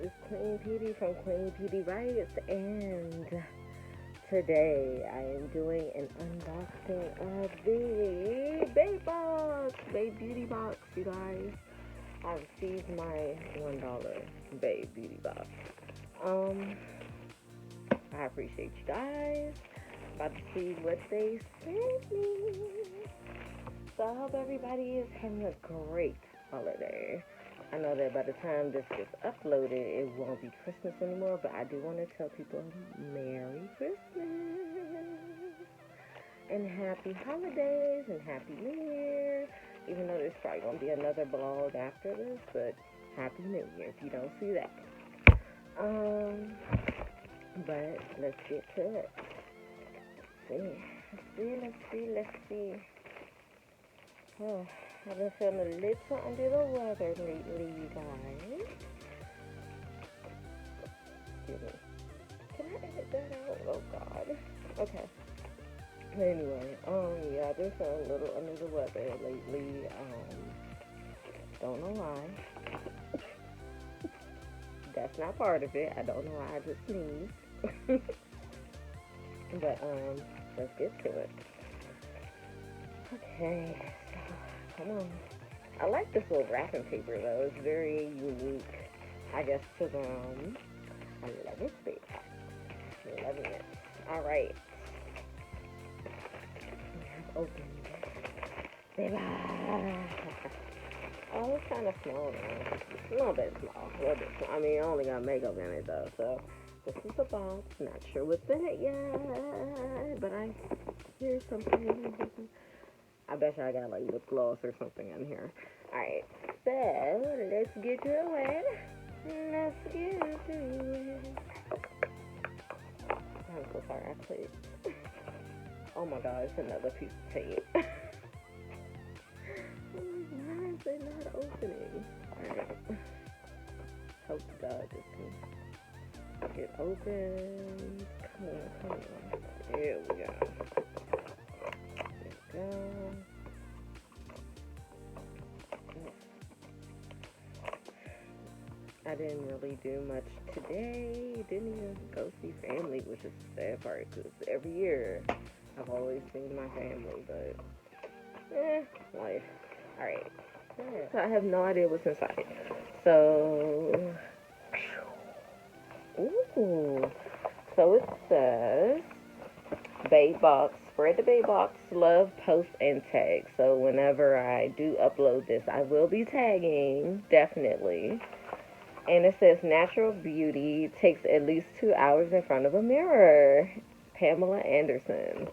is Queen Pedii from Queen Pedii Writes, and today I am doing an unboxing of the Babe Box, Babe Beauty Box, you guys. I received my $1 Babe Beauty Box. I appreciate you guys. About to see what they sent me. So I hope everybody is having a great holiday. I know that by the time this gets uploaded, it won't be Christmas anymore, but I do want to tell people Merry Christmas and Happy Holidays and Happy New Year. Even though there's probably going to be another blog after this, but Happy New Year if you don't see that. But let's get to it. Let's see. Oh, I've been feeling a little under the weather lately, you guys. Excuse me. Can I edit that out? Oh, God. Okay. Anyway, yeah, I've been feeling a little under the weather lately. Don't know why. That's not part of it. I don't know why I just sneezed. But, let's get to it. Okay, so, come on. I like this little wrapping paper, though. It's very unique, I guess, to them. I love it, babe. Loving it. All right. We have opened it. Oh, it's kind of small now. A little bit small. I mean, I only got makeup in it, though, so this is the box. Not sure what's in it yet, but I hear something. I bet you I got like lip gloss or something in here. Alright, so let's get to it. Let's get to it. I'm so sorry, I clicked. Oh my god, it's another piece of tape. Why is it not opening? Alright. Hope to God this can get open. Come on. Here we go. I didn't really do much today. Didn't even go see family, which is the sad part, because every year I've always seen my family, but life. Alright, so I have no idea what's inside. So, so it says Babe Box, spread the Babe Box, love, post, and tag. So whenever I do upload this, I will be tagging, definitely. And it says natural beauty takes at least 2 hours in front of a mirror. Pamela Anderson.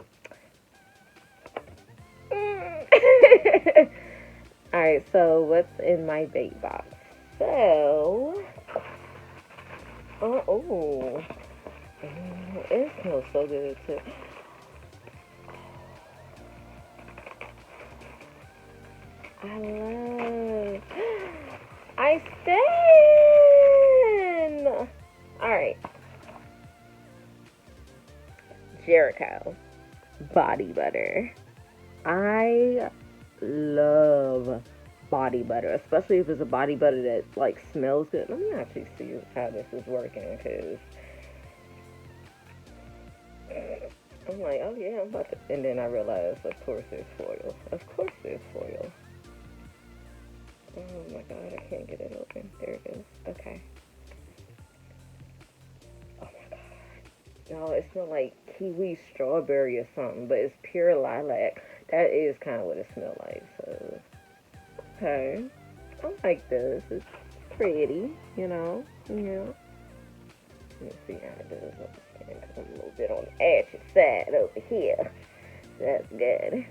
Alright, so what's in my Babe Box? So, it smells so good too. I stand. Alright. Jericho body butter. I love body butter, especially if it's a body butter that like smells good. Let me actually see how this is working, because I'm like, oh yeah, I'm about to, and then I realized, of course there's foil. Oh my god, I can't get it open. There it is. Okay. Oh my god. No, it smells like kiwi strawberry or something, but it's pure lilac. That is kind of what it smells like, so. Okay. I like this. It's pretty, you know. Yeah. Let me see how it does on the skin, because I'm a little bit on the ashy side over here. That's good.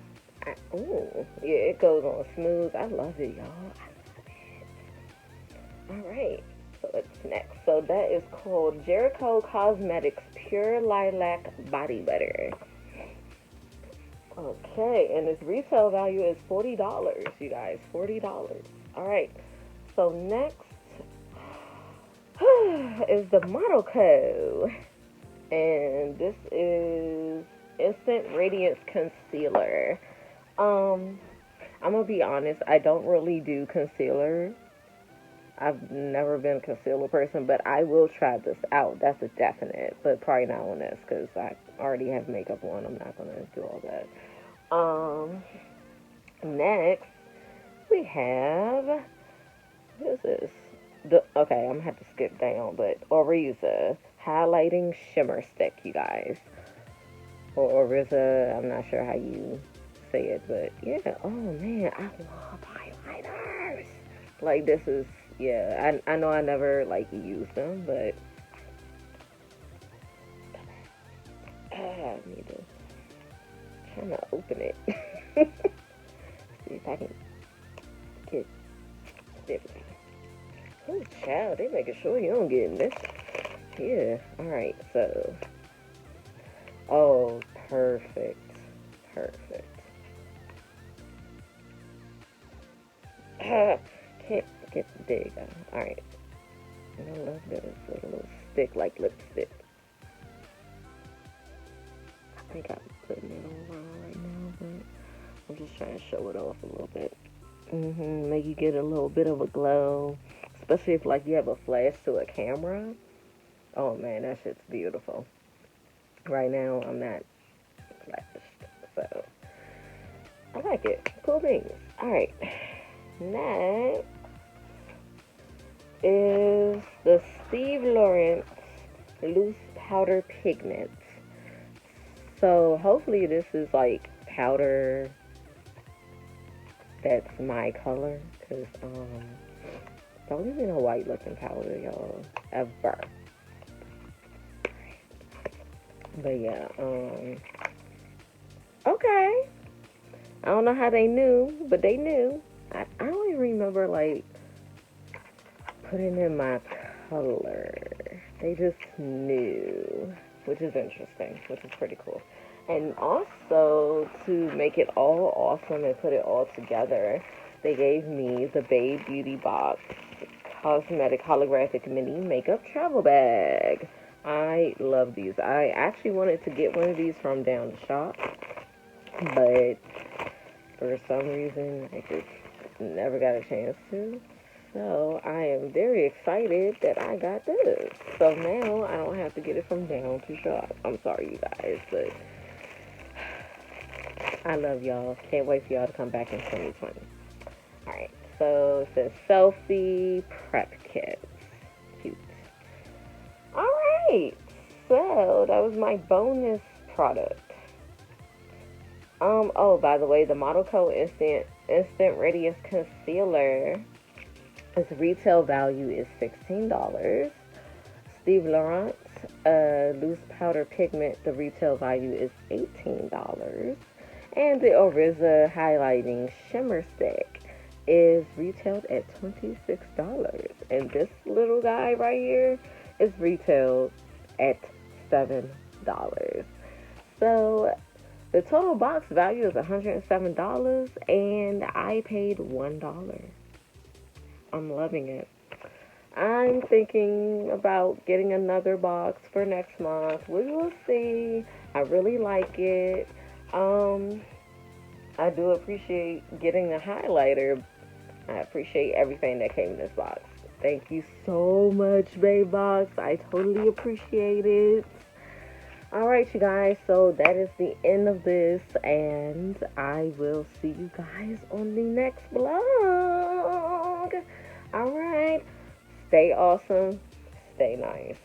Yeah, it goes on smooth. I love it, y'all. Alright, so what's next? So that is called Jericho Cosmetics Pure Lilac Body Butter. Okay, and its retail value is $40, you guys. $40. Alright, so next is the Monaco. And this is Instant Radiance Concealer. I'm gonna be honest, I don't really do concealer I've never been a concealer person, but I will try this out. That's a definite, but probably not on this because I already have makeup on. I'm not gonna do all that. Next we have, what is this? Okay, I'm gonna have to skip down, but Oriza highlighting shimmer stick, you guys, or Oriza. I'm not sure how you say it, but yeah. Oh man, I love highlighters. Like this is, yeah. I know I never like use them, but I need to try to open it. See if I can get, there we go. Oh, child, they making sure you don't get in this. Yeah, alright, so. Oh, perfect. Perfect. Can't get, there you go. Alright. And I love that it's like a little stick, like lipstick. I think I'm putting it on wrong right now, but I'm just trying to show it off a little bit. Make you get a little bit of a glow. Especially if like you have a flash to a camera. Oh man, that shit's beautiful. Right now I'm not flashed, so I like it. Cool things. Alright. Next is the Steve Laurent loose powder pigment. So hopefully this is like powder that's my color, because don't give me no white looking powder, y'all, ever. But yeah, okay. I don't know how they knew, but they knew. I don't even remember like putting in my color. They just knew, which is interesting, which is pretty cool. And also, to make it all awesome and put it all together, they gave me the Babe Beauty Box Cosmetic Holographic Mini Makeup Travel Bag. I love these. I actually wanted to get one of these from down the shop, but for some reason, I just never got a chance to. So I am very excited that I got this. So now I don't have to get it from down to shop. I'm sorry, you guys, but I love y'all. Can't wait for y'all to come back in 2020. Alright, so it says selfie prep kits. Cute. Alright, so that was my bonus product. Oh, by the way, the Model Co Instant Radiance Concealer, its retail value is $16. Steve Laurent loose powder pigment, the retail value is $18. And the Oriza highlighting shimmer stick is retailed at $26. And this little guy right here is retailed at $7. So the total box value is $107 and I paid $1. I'm loving it. I'm thinking about getting another box for next month. We will see. I really like it. I do appreciate getting a highlighter. I appreciate everything that came in this box. Thank you so much, Babe Box. I totally appreciate it. Alright, you guys, so that is the end of this, and I will see you guys on the next vlog. Alright, stay awesome, stay nice.